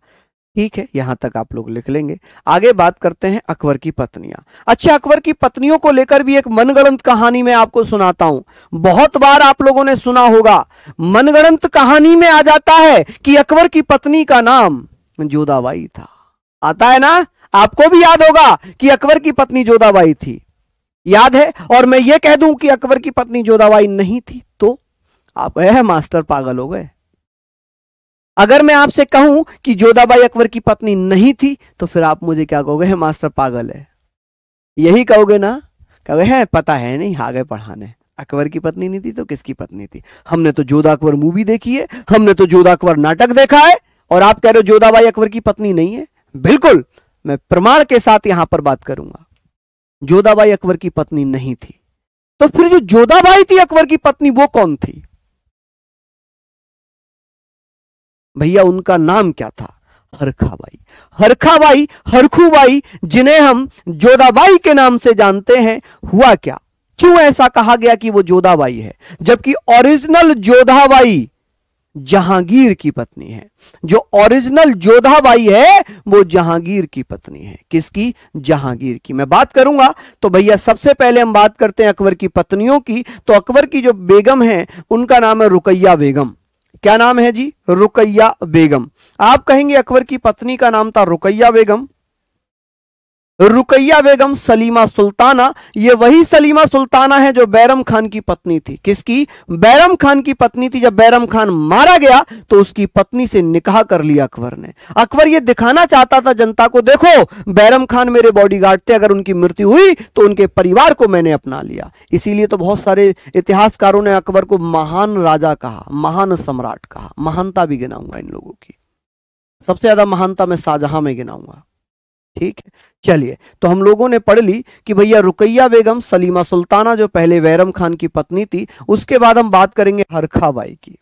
ठीक है, यहां तक आप लोग लिख लेंगे। आगे बात करते हैं अकबर की पत्नियां। अच्छा, अकबर की पत्नियों को लेकर भी एक मनगढ़ंत कहानी मैं आपको सुनाता हूं। बहुत बार आप लोगों ने सुना होगा, मनगढ़ंत कहानी में आ जाता है कि अकबर की पत्नी का नाम जोधाबाई था। आता है ना? आपको भी याद होगा कि अकबर की पत्नी जोधाबाई थी, याद है? और मैं ये कह दूं कि अकबर की पत्नी जोधाबाई नहीं थी, तो आप मास्टर पागल हो गए। अगर मैं आपसे कहूं कि जोधाबाई अकबर की पत्नी नहीं थी, तो फिर आप मुझे क्या कहोगे? है मास्टर पागल है, यही कहोगे ना? कहोगे है पता है नहीं, आगे पढ़ाने। अकबर की पत्नी नहीं थी तो किसकी पत्नी थी? हमने तो जोधा अकबर मूवी देखी है, हमने तो जोधा अकबर नाटक देखा है, और आप कह रहे हो जोधाबाई अकबर की पत्नी नहीं है। बिल्कुल, मैं प्रमाण के साथ यहां पर बात करूंगा, जोधाबाई अकबर की पत्नी नहीं थी। तो फिर जो जोधाबाई थी अकबर की पत्नी, वो कौन थी भैया? उनका नाम क्या था? हरखाबाई। हरखाबाई, हरखूबाई, जिन्हें हम जोधाबाई के नाम से जानते हैं। हुआ क्या, क्यों ऐसा कहा गया कि वो जोधाबाई है, जबकि ओरिजिनल जोधाबाई जहांगीर की पत्नी है? जो ओरिजिनल जोधाबाई है वो जहांगीर की पत्नी है। किसकी? जहांगीर की। मैं बात करूंगा तो भैया सबसे पहले हम बात करते हैं अकबर की पत्नियों की। तो अकबर की जो बेगम है उनका नाम है रुकैया बेगम। क्या नाम है जी? रुकैया बेगम। आप कहेंगे अकबर की पत्नी का नाम था रुकैया बेगम। रुकैया बेगम सलीमा सुल्ताना, ये वही सलीमा सुल्ताना है जो बैरम खान की पत्नी थी। किसकी? बैरम खान की पत्नी थी। जब बैरम खान मारा गया तो उसकी पत्नी से निकाह कर लिया अकबर ने। अकबर ये दिखाना चाहता था जनता को, देखो बैरम खान मेरे बॉडीगार्ड थे, अगर उनकी मृत्यु हुई तो उनके परिवार को मैंने अपना लिया। इसीलिए तो बहुत सारे इतिहासकारों ने अकबर को महान राजा कहा, महान सम्राट कहा। महानता भी गिनाऊंगा इन लोगों की, सबसे ज्यादा महानता मैं शाहजहां में गिनाऊंगा। ठीक है, चलिए, तो हम लोगों ने पढ़ ली कि भैया रुकैया बेगम सलीमा सुल्ताना जो पहले बैरम खान की पत्नी थी। उसके बाद हम बात करेंगे हरखाबाई की।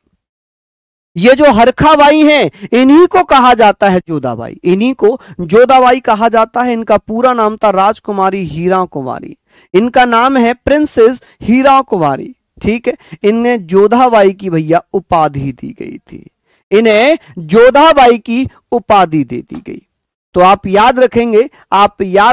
ये जो हरखाबाई हैं, इन्हीं को कहा जाता है जोधाबाई। इन्हीं को जोधाबाई कहा जाता है। इनका पूरा नाम था राजकुमारी हीरा कुमारी। इनका नाम है प्रिंसेस हीरा कुमारी। ठीक है, इन्हें जोधाबाई की भैया उपाधि दी गई थी। इन्हें जोधाबाई की उपाधि दे दी गई। तो आप याद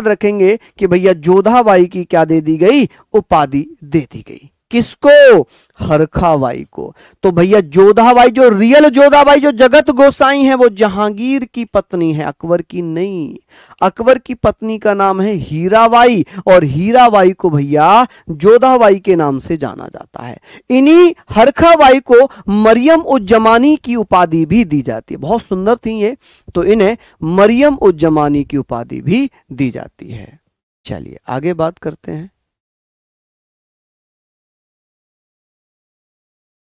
रखेंगे कि भैया जोधाबाई की क्या दे दी गई? उपाधि दे दी गई। किसको? हरखाबाई को। तो भैया जोधाबाई, जो रियल जोधाबाई, जो जगत गोसाई है, वो जहांगीर की पत्नी है, अकबर की नहीं। अकबर की पत्नी का नाम है हीराबाई, और हीराबाई को भैया जोधाबाई के नाम से जाना जाता है। इन्हीं हरखाबाई को मरियम उज जमानी की उपाधि भी दी जाती है। बहुत सुंदर थी ये, तो इन्हें मरियम उज जमानी की उपाधि भी दी जाती है। चलिए आगे बात करते हैं।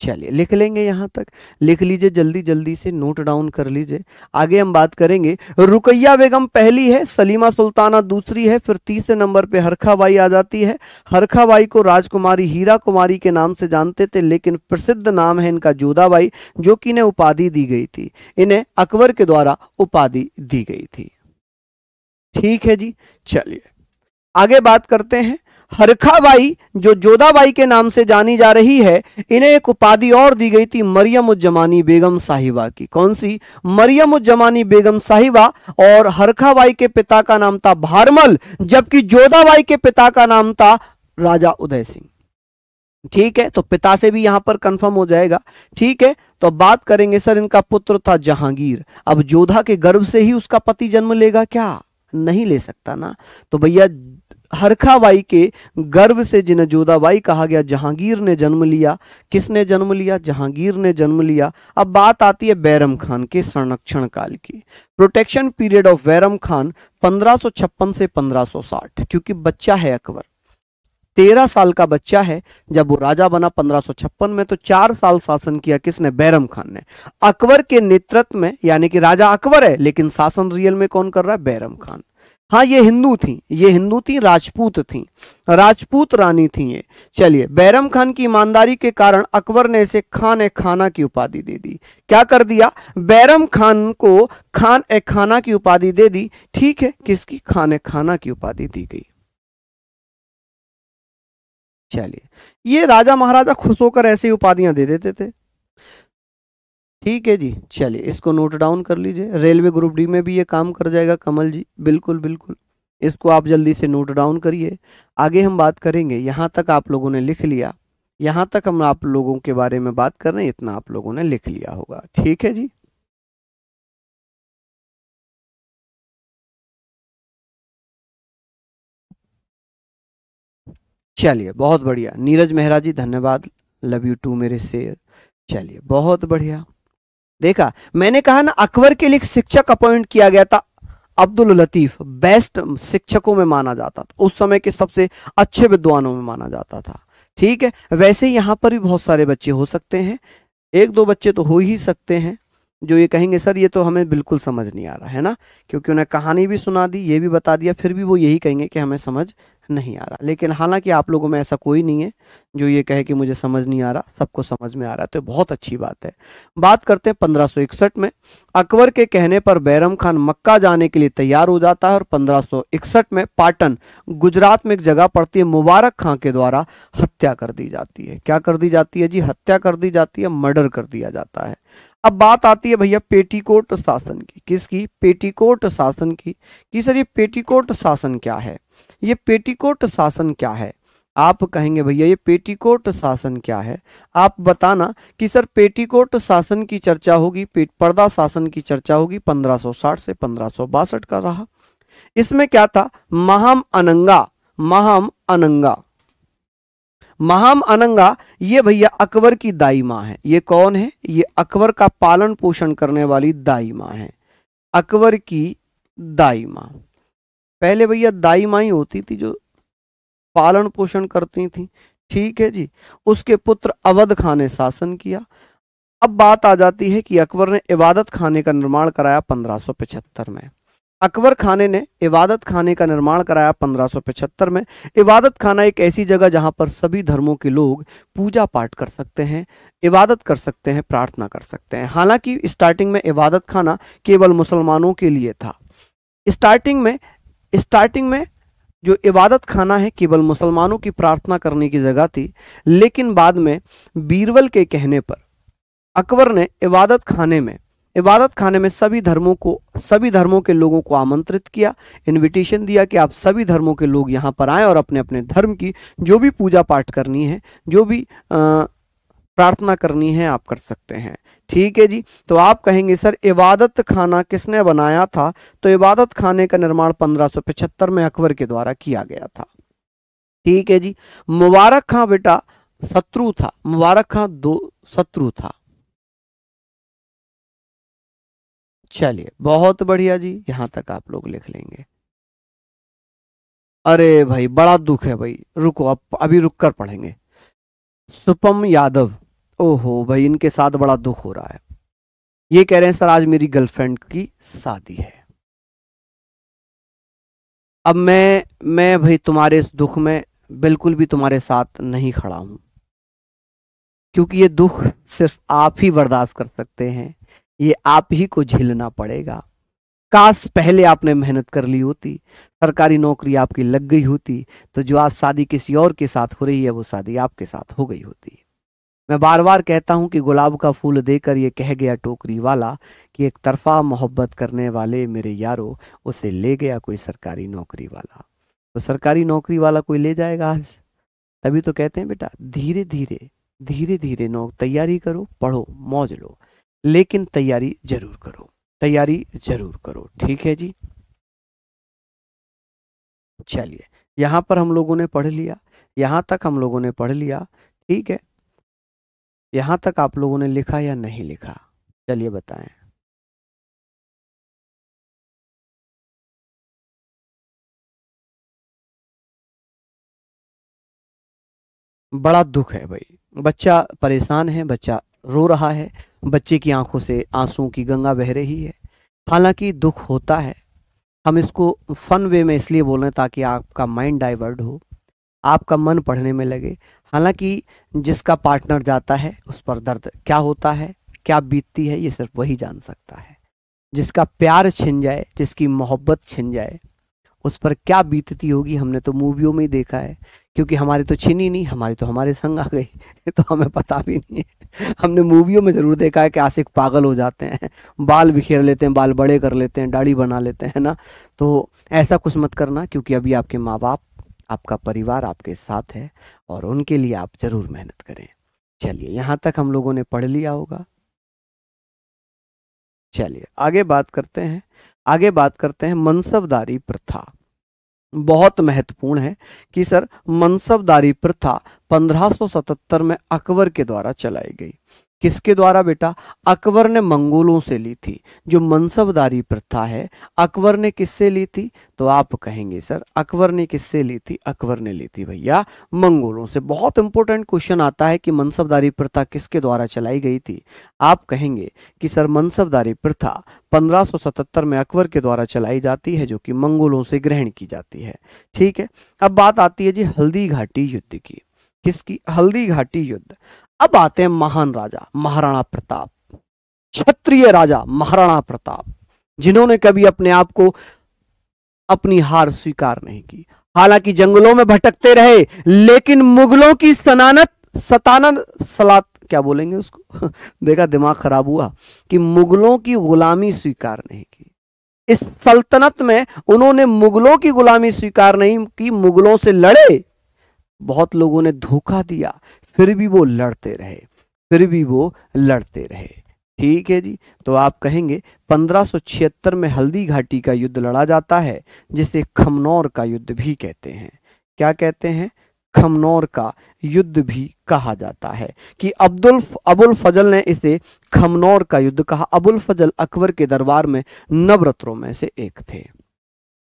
चलिए लिख लेंगे, यहां तक लिख लीजिए, जल्दी जल्दी से नोट डाउन कर लीजिए। आगे हम बात करेंगे। रुकैया बेगम पहली है, सलीमा सुल्ताना दूसरी है, फिर तीसरे नंबर पे हरखाबाई आ जाती है। हरखाबाई को राजकुमारी हीरा कुमारी के नाम से जानते थे, लेकिन प्रसिद्ध नाम है इनका जोधाबाई, जो कि इन्हें उपाधि दी गई थी। इन्हें अकबर के द्वारा उपाधि दी गई थी। ठीक है जी, चलिए आगे बात करते हैं। हरखाबाई जो जोधाबाई के नाम से जानी जा रही है, इन्हें एक उपाधि और दी गई थी मरियम उज जमानी बेगम साहिबा की। कौन सी? मरियम उज जमानी बेगम साहिबा। और हरखाबाई के पिता का नाम था भारमल, जबकि जोधाबाई के पिता का नाम था राजा उदय सिंह। ठीक है, तो पिता से भी यहां पर कंफर्म हो जाएगा। ठीक है, तो बात करेंगे सर, इनका पुत्र था जहांगीर। अब जोधा के गर्भ से ही उसका पति जन्म लेगा क्या? नहीं ले सकता ना। तो भैया हरखाबाई के गर्भ से जिन्हें जोधाबाई कहा गया, जहांगीर ने जन्म लिया। किसने जन्म लिया? जहांगीर ने जन्म लिया। अब बात आती है बैरम खान के संरक्षण काल की। Protection period of Bairam Khan 1556 से 1560, क्योंकि बच्चा है अकबर, 13 साल का बच्चा है जब वो राजा बना 1556 में। तो 4 साल शासन किया किसने? बैरम खान ने। अकबर के नेतृत्व में, यानी कि राजा अकबर है, लेकिन शासन रियल में कौन कर रहा है? बैरम खान। हाँ, ये हिंदू थी, राजपूत थी, राजपूत रानी थी ये। चलिए, बैरम खान की ईमानदारी के कारण अकबर ने इसे खान ए खाना की उपाधि दे दी। क्या कर दिया? बैरम खान को खान ए खाना की उपाधि दे दी। ठीक है, किसकी? खान ए खाना की उपाधि दी गई। चलिए, ये राजा महाराजा खुश होकर ऐसी उपाधियां दे देते थे। ठीक है जी, चलिए इसको नोट डाउन कर लीजिए। रेलवे ग्रुप डी में भी ये काम कर जाएगा कमल जी, बिल्कुल बिल्कुल, इसको आप जल्दी से नोट डाउन करिए। आगे हम बात करेंगे। यहाँ तक आप लोगों ने लिख लिया, यहाँ तक हम आप लोगों के बारे में बात कर रहे हैं, इतना आप लोगों ने लिख लिया होगा। ठीक है जी, चलिए बहुत बढ़िया। नीरज मेहरा जी धन्यवाद, लव यू टू मेरे शेर। चलिए बहुत बढ़िया। देखा, मैंने कहा ना, अकबर के लिए शिक्षक अपॉइंट किया गया था अब्दुल लतीफ, बेस्ट शिक्षकों में माना जाता था, उस समय के सबसे अच्छे विद्वानों में माना जाता था। ठीक है, वैसे यहां पर भी बहुत सारे बच्चे हो सकते हैं, एक दो बच्चे तो हो ही सकते हैं जो ये कहेंगे सर ये तो हमें बिल्कुल समझ नहीं आ रहा है ना, क्योंकि उन्हें कहानी भी सुना दी, ये भी बता दिया, फिर भी वो यही कहेंगे कि हमें समझ नहीं आ रहा। लेकिन हालांकि आप लोगों में ऐसा कोई नहीं है जो ये कहे कि मुझे समझ नहीं आ रहा, सबको समझ में आ रहा है, तो बहुत अच्छी बात है। बात करते हैं 1561 में। अकबर के कहने पर बैरम खान मक्का जाने के लिए तैयार हो जाता है, और 1561 में पाटन गुजरात में एक जगह पड़ती है, मुबारक खां के द्वारा हत्या कर दी जाती है। क्या कर दी जाती है जी? हत्या कर दी जाती है, मर्डर कर दिया जाता है। अब बात आती है भैया पेटीकोट शासन की। किसकी? पेटीकोट शासन की। कि सर ये पेटीकोट शासन क्या है? ये पेटीकोट शासन क्या है? आप कहेंगे भैया ये पेटीकोट शासन क्या है, आप बताना कि सर पेटीकोट शासन की चर्चा होगी, पर्दा शासन की चर्चा होगी 1560 से 1562 का रहा। इसमें क्या था? महाम अनंगा, महाम अनंगा, महाम अनंगा ये भैया अकबर की दाई माँ है। ये कौन है? ये अकबर का पालन पोषण करने वाली दाई माँ है, अकबर की दाई माँ। पहले भैया दाई माँ ही होती थी जो पालन पोषण करती थी। ठीक है जी, उसके पुत्र अवध खान ने शासन किया। अब बात आ जाती है कि अकबर ने इबादत खाने का निर्माण कराया 1575 में। अकबर खाने ने इबादत खाने का निर्माण कराया 1575 में। इबादत खाना एक ऐसी जगह जहां पर सभी धर्मों के लोग पूजा पाठ कर सकते हैं, इबादत कर सकते हैं, प्रार्थना कर सकते हैं। हालांकि स्टार्टिंग में इबादत खाना केवल मुसलमानों के लिए था। स्टार्टिंग में जो इबादत खाना है केवल मुसलमानों की प्रार्थना करने की जगह थी, लेकिन बाद में बीरबल के कहने पर अकबर ने इबादत खाने में इबादत खाने में सभी धर्मों के लोगों को आमंत्रित किया, इनविटेशन दिया कि आप सभी धर्मों के लोग यहाँ पर आएं और अपने अपने धर्म की जो भी पूजा पाठ करनी है, जो भी प्रार्थना करनी है, आप कर सकते हैं। ठीक है जी। तो आप कहेंगे सर इबादत खाना किसने बनाया था? तो इबादत खाने का निर्माण 1575 में अकबर के द्वारा किया गया था। ठीक है जी। मुबारक खां बेटा शत्रु था, मुबारक खां दो शत्रु था। चलिए बहुत बढ़िया जी, यहां तक आप लोग लिख लेंगे। अरे भाई बड़ा दुख है भाई, रुको अब अभी रुक कर पढ़ेंगे। सुपम यादव, ओहो भाई इनके साथ बड़ा दुख हो रहा है। ये कह रहे हैं सर आज मेरी गर्लफ्रेंड की शादी है। अब मैं भाई तुम्हारे इस दुख में बिल्कुल भी तुम्हारे साथ नहीं खड़ा हूं, क्योंकि ये दुख सिर्फ आप ही बर्दाश्त कर सकते हैं, ये आप ही को झेलना पड़ेगा। काश पहले आपने मेहनत कर ली होती, सरकारी नौकरी आपकी लग गई होती, तो जो आज शादी किसी और के साथ हो रही है वो शादी आपके साथ हो गई होती। मैं बार बार कहता हूं कि गुलाब का फूल देकर ये कह गया टोकरी वाला कि एक तरफा मोहब्बत करने वाले मेरे यारो, उसे ले गया कोई सरकारी नौकरी वाला। तो सरकारी नौकरी वाला कोई ले जाएगा आज, तभी तो कहते हैं बेटा धीरे धीरे धीरे धीरे तैयारी करो, पढ़ो, मौज लो, लेकिन तैयारी जरूर करो, तैयारी जरूर करो। ठीक है जी। चलिए यहां पर हम लोगों ने पढ़ लिया, यहां तक हम लोगों ने पढ़ लिया। ठीक है, यहां तक आप लोगों ने लिखा या नहीं लिखा? चलिए बताएं। बड़ा दुख है भाई, बच्चा परेशान है, बच्चा रो रहा है, बच्चे की आंखों से आंसुओं की गंगा बह रही है। हालांकि दुख होता है, हम इसको फन वे में इसलिए बोल रहे हैं ताकि आपका माइंड डाइवर्ट हो, आपका मन पढ़ने में लगे। हालांकि जिसका पार्टनर जाता है उस पर दर्द क्या होता है, क्या बीतती है, ये सिर्फ वही जान सकता है। जिसका प्यार छिन जाए, जिसकी मोहब्बत छिन जाए, उस पर क्या बीतती होगी हमने तो मूवियों में ही देखा है, क्योंकि हमारी तो छिनी नहीं, हमारी तो हमारे संग आ गई तो हमें पता भी नहीं है। हमने मूवियों में जरूर देखा है कि आशिक पागल हो जाते हैं, बाल बिखेर लेते हैं, बाल बड़े कर लेते हैं, दाढ़ी बना लेते हैं ना। तो ऐसा कुछ मत करना, क्योंकि अभी आपके माँ बाप, आपका परिवार आपके साथ है और उनके लिए आप जरूर मेहनत करें। चलिए यहाँ तक हम लोगों ने पढ़ लिया होगा। चलिए आगे बात करते हैं, आगे बात करते हैं मनसबदारी प्रथा। बहुत महत्वपूर्ण है कि सर मनसबदारी प्रथा 1577 में अकबर के द्वारा चलाई गई। किसके द्वारा बेटा? अकबर ने मंगोलों से ली थी। जो मनसबदारी प्रथा है अकबर ने किससे ली थी? तो आप कहेंगे सर अकबर ने किससे ली थी? अकबर ने ली थी भैया मंगोलों से। बहुत इंपॉर्टेंट क्वेश्चन आता है कि मनसबदारी प्रथा किसके द्वारा चलाई गई थी? आप कहेंगे कि सर मनसबदारी प्रथा 1577 में अकबर के द्वारा चलाई जाती है, जो कि मंगोलों से ग्रहण की जाती है। ठीक है, अब बात आती है जी हल्दी घाटी युद्ध की। किसकी? हल्दी घाटी युद्ध। अब आते हैं महान राजा महाराणा प्रताप, क्षत्रिय राजा महाराणा प्रताप, जिन्होंने कभी अपने आप को अपनी हार स्वीकार नहीं की। हालांकि जंगलों में भटकते रहे, लेकिन मुगलों की सलात क्या बोलेंगे उसको देखा दिमाग खराब हुआ कि मुगलों की गुलामी स्वीकार नहीं की। इस सल्तनत में उन्होंने मुगलों की गुलामी स्वीकार नहीं की, मुगलों से लड़े, बहुत लोगों ने धोखा दिया, फिर भी वो लड़ते रहे, फिर भी वो लड़ते रहे। ठीक है जी। तो आप कहेंगे 1576 में हल्दी घाटी का युद्ध लड़ा जाता है, जिसे खमनौर का युद्ध भी कहते हैं। क्या कहते हैं? खमनौर का युद्ध भी कहा जाता है कि अबुल फजल ने इसे खमनौर का युद्ध कहा। अबुल फजल अकबर के दरबार में नवरत्नों में से एक थे,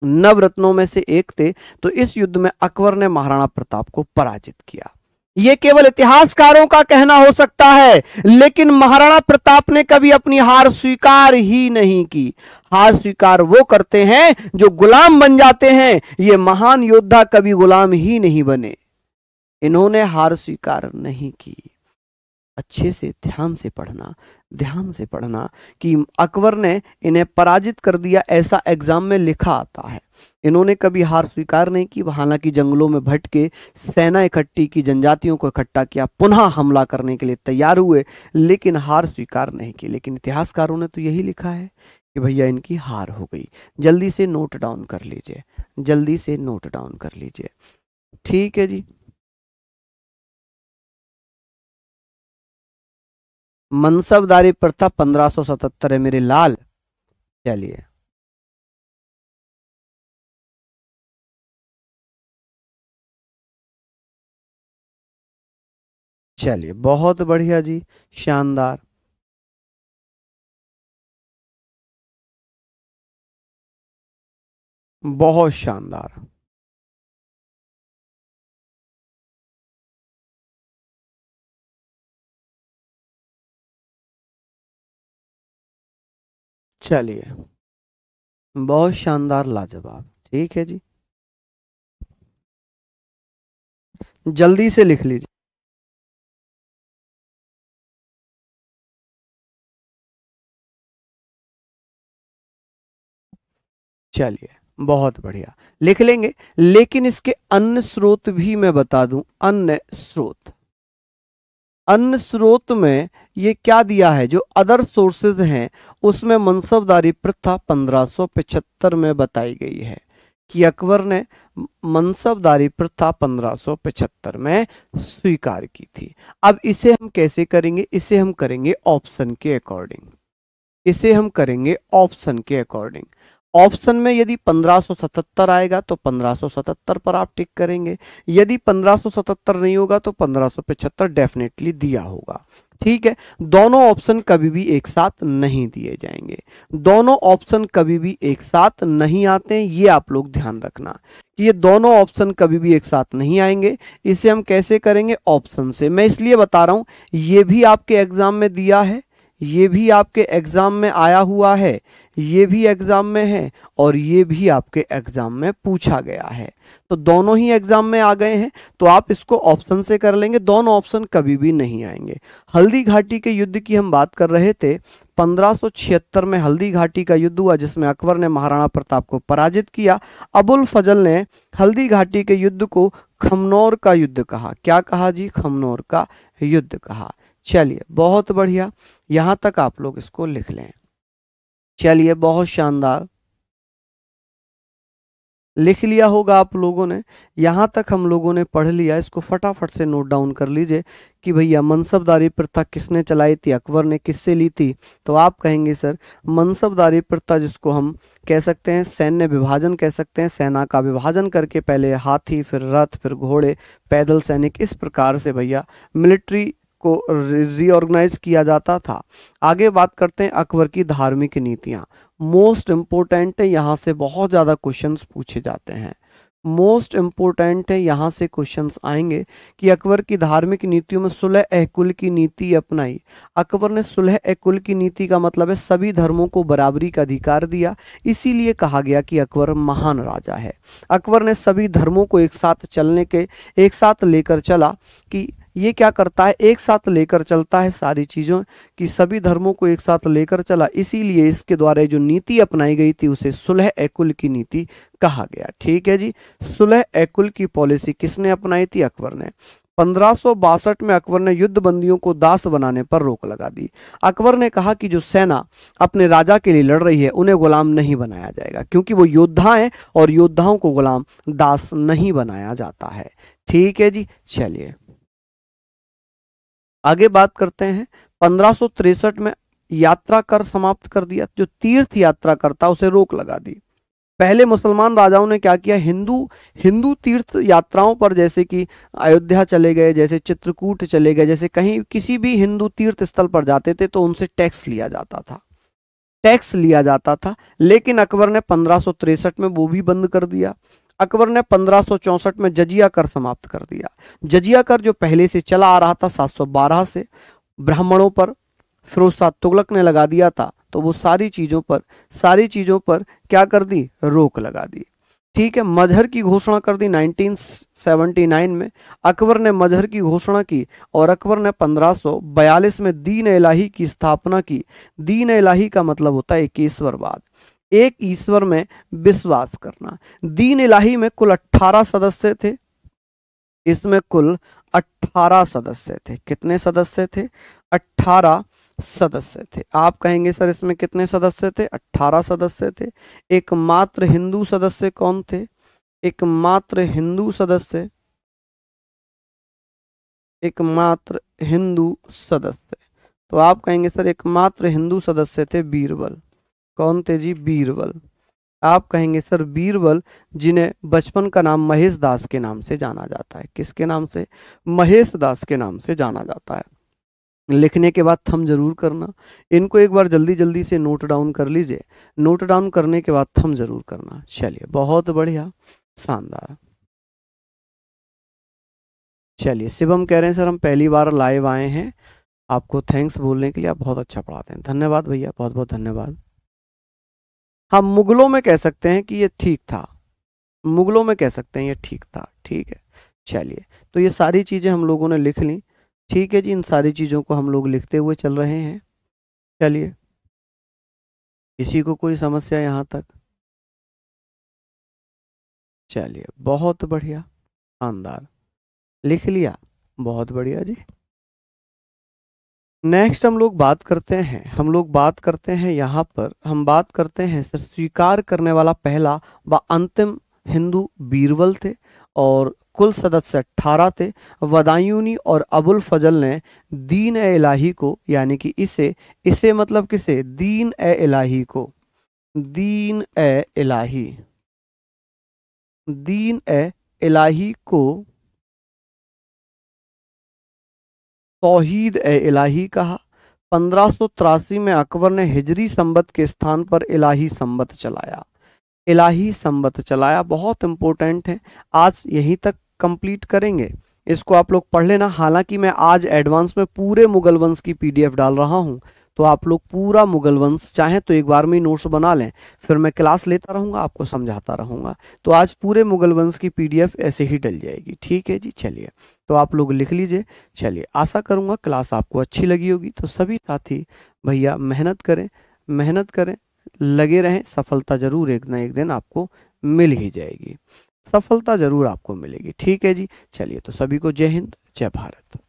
नवरत्नों में से एक थे। तो इस युद्ध में अकबर ने महाराणा प्रताप को पराजित किया। यह केवल इतिहासकारों का कहना हो सकता है, लेकिन महाराणा प्रताप ने कभी अपनी हार स्वीकार ही नहीं की। हार स्वीकार वो करते हैं जो गुलाम बन जाते हैं। ये महान योद्धा कभी गुलाम ही नहीं बने, इन्होंने हार स्वीकार नहीं की। अच्छे से ध्यान से पढ़ना, ध्यान से पढ़ना कि अकबर ने इन्हें पराजित कर दिया, ऐसा एग्जाम में लिखा आता है। इन्होंने कभी हार स्वीकार नहीं की, हालांकि जंगलों में भटके, सेना इकट्ठी की, जनजातियों को इकट्ठा किया, पुनः हमला करने के लिए तैयार हुए, लेकिन हार स्वीकार नहीं की। लेकिन इतिहासकारों ने तो यही लिखा है कि भैया इनकी हार हो गई। जल्दी से नोट डाउन कर लीजिए, जल्दी से नोट डाउन कर लीजिए। ठीक है जी। मनसबदारी प्रथा 1577 है मेरे लाल। चलिए, चलिए बहुत बढ़िया जी, शानदार। बहुत शानदार। चलिए, बहुत शानदार, लाजवाब। ठीक है जी, जल्दी से लिख लीजिए। चलिए, बहुत बढ़िया, लिख लेंगे। लेकिन इसके अन्य स्रोत भी मैं बता दूं, अन्य स्रोत, अन्य स्रोत में ये क्या दिया है, जो अदर सोर्सेज हैं उसमें मनसबदारी प्रथा 1575 में बताई गई है कि अकबर ने मनसबदारी प्रथा 1575 में स्वीकार की थी। अब इसे हम कैसे करेंगे, इसे हम करेंगे ऑप्शन के अकॉर्डिंग, इसे हम करेंगे ऑप्शन के अकॉर्डिंग। ऑप्शन में यदि 1577 आएगा तो 1577 पर आप टिक करेंगे, यदि 1577 नहीं होगा तो 1575 डेफिनेटली दिया होगा। ठीक है, दोनों ऑप्शन कभी भी एक साथ नहीं दिए जाएंगे, दोनों ऑप्शन कभी भी एक साथ नहीं आते हैं, ये आप लोग ध्यान रखना कि ये दोनों ऑप्शन कभी भी एक साथ नहीं आएंगे। इसे हम कैसे करेंगे, ऑप्शन से। मैं इसलिए बता रहा हूं, ये भी आपके एग्जाम में दिया है, ये भी आपके एग्जाम में आया हुआ है, ये भी एग्जाम में है, और ये भी आपके एग्जाम में पूछा गया है। तो दोनों ही एग्जाम में आ गए हैं, तो आप इसको ऑप्शन से कर लेंगे, दोनों ऑप्शन कभी भी नहीं आएंगे। हल्दी घाटी के युद्ध की हम बात कर रहे थे। 1576 में हल्दी घाटी का युद्ध हुआ, जिसमें अकबर ने महाराणा प्रताप को पराजित किया। अबुल फजल ने हल्दी घाटी के युद्ध को खमनौर का युद्ध कहा। क्या कहा जी, खमनौर का युद्ध कहा। चलिए, बहुत बढ़िया, यहां तक आप लोग इसको लिख लें। चलिए, बहुत शानदार, लिख लिया होगा आप लोगों ने। यहां तक हम लोगों ने पढ़ लिया, इसको फटाफट से नोट डाउन कर लीजिए कि भैया मनसबदारी प्रथा किसने चलाई थी, अकबर ने किससे ली थी। तो आप कहेंगे सर, मनसबदारी प्रथा जिसको हम कह सकते हैं सैन्य विभाजन कह सकते हैं, सेना का विभाजन करके पहले हाथी, फिर रथ, फिर घोड़े, पैदल सैनिक, इस प्रकार से भैया मिलिट्री को रीऑर्गेनाइज किया जाता था। आगे बात करते हैं अकबर की धार्मिक नीतियां। मोस्ट इंपोर्टेंट है, यहाँ से बहुत ज़्यादा क्वेश्चंस पूछे जाते हैं। मोस्ट इंपोर्टेंट है, यहाँ से क्वेश्चंस आएंगे कि अकबर की धार्मिक नीतियों में सुलह ए कुल की नीति अपनाई। अकबर ने सुलह ए कुल की नीति का मतलब है सभी धर्मों को बराबरी का अधिकार दिया, इसीलिए कहा गया कि अकबर महान राजा है। अकबर ने सभी धर्मों को एक साथ चलने के, एक साथ लेकर चला कि ये क्या करता है, एक साथ लेकर चलता है सारी चीज़ों की, सभी धर्मों को एक साथ लेकर चला, इसीलिए इसके द्वारा जो नीति अपनाई गई थी उसे सुलह ए कुल की नीति कहा गया। ठीक है जी, सुलह ए कुल की पॉलिसी किसने अपनाई थी, अकबर ने। 1562 में अकबर ने युद्ध बंदियों को दास बनाने पर रोक लगा दी। अकबर ने कहा कि जो सेना अपने राजा के लिए लड़ रही है उन्हें गुलाम नहीं बनाया जाएगा, क्योंकि वो योद्धा हैं और योद्धाओं को गुलाम दास नहीं बनाया जाता है। ठीक है जी, चलिए आगे बात करते हैं। 1563 में यात्रा कर समाप्त कर दिया, जो तीर्थ यात्रा करता उसे रोक लगा दी। पहले मुसलमान राजाओं ने क्या किया, हिंदू हिंदू तीर्थ यात्राओं पर, जैसे कि अयोध्या चले गए, जैसे चित्रकूट चले गए, जैसे कहीं किसी भी हिंदू तीर्थ स्थल पर जाते थे तो उनसे टैक्स लिया जाता था, टैक्स लिया जाता था। लेकिन अकबर ने 1563 में वो भी बंद कर दिया। अकबर ने 1564 में जजिया कर समाप्त कर दिया। जजिया कर जो पहले से चला आ रहा था 712 से, ब्राह्मणों पर फिरोज शाह तुगलक ने लगा दिया था, तो वो सारी चीज़ों पर क्या कर दी, रोक लगा दी। ठीक है, मजहर की घोषणा कर दी 1979 में। अकबर ने मजहर की घोषणा की और अकबर ने 1542 में दीन इलाही की स्थापना की। दीन इलाही का मतलब होता है एक ईश्वरवाद, एक ईश्वर में विश्वास करना। दीन इलाही में कुल 18 सदस्य थे। इसमें कुल 18 सदस्य थे। कितने सदस्य थे? 18 सदस्य थे। आप कहेंगे सर इसमें कितने सदस्य थे? 18 सदस्य थे। एकमात्र हिंदू सदस्य कौन थे? एकमात्र हिंदू सदस्य, एकमात्र हिंदू सदस्य, तो आप कहेंगे सर एकमात्र हिंदू सदस्य थे बीरबल। कौन थे जी? बीरबल। आप कहेंगे सर बीरबल, जिन्हें बचपन का नाम महेश दास के नाम से जाना जाता है। किसके नाम से? महेश दास के नाम से जाना जाता है। लिखने के बाद थंब जरूर करना। इनको एक बार जल्दी जल्दी से नोट डाउन कर लीजिए। नोट डाउन करने के बाद थंब जरूर करना। चलिए, बहुत बढ़िया, शानदार। चलिए, शिवम कह रहे हैं सर हम पहली बार लाइव आए हैं, आपको थैंक्स बोलने के लिए, आप बहुत अच्छा पढ़ाते हैं। धन्यवाद भैया, बहुत बहुत धन्यवाद। हम मुगलों में कह सकते हैं कि ये ठीक था, मुगलों में कह सकते हैं ये ठीक था। ठीक है, चलिए, तो ये सारी चीजें हम लोगों ने लिख ली। ठीक है जी, इन सारी चीजों को हम लोग लिखते हुए चल रहे हैं। चलिए, किसी को कोई समस्या यहाँ तक? चलिए, बहुत बढ़िया, शानदार, लिख लिया, बहुत बढ़िया जी। नेक्स्ट हम लोग बात करते हैं, यहाँ पर हम बात करते हैं सर, स्वीकार करने वाला पहला व अंतिम हिंदू बीरबल थे और कुल सदस्य 18 थे। बदायूनी और अबुल फजल ने दीन ए इलाही को, यानी कि इसे मतलब किसे? दीन ए इलाही को, दीन ए इलाही, दीन ए इलाही को तौहीद ए इलाही कहा। 1583 में अकबर ने हिजरी संबत के स्थान पर इलाही संबत चलाया। इलाही संबत चलाया, बहुत इंपॉर्टेंट है। आज यहीं तक कंप्लीट करेंगे, इसको आप लोग पढ़ लेना। हालांकि मैं आज एडवांस में पूरे मुगल वंश की पीडीएफ डाल रहा हूं, तो आप लोग पूरा मुगल वंश चाहें तो एक बार में ही नोट्स बना लें, फिर मैं क्लास लेता रहूंगा, आपको समझाता रहूंगा। तो आज पूरे मुगल वंश की पीडीएफ ऐसे ही डल जाएगी। ठीक है जी, चलिए, तो आप लोग लिख लीजिए। चलिए, आशा करूंगा क्लास आपको अच्छी लगी होगी। तो सभी साथी भैया मेहनत करें, मेहनत करें, लगे रहें, सफलता जरूर एक ना एक दिन आपको मिल ही जाएगी, सफलता जरूर आपको मिलेगी। ठीक है जी, चलिए, तो सभी को जय हिंद, जय भारत।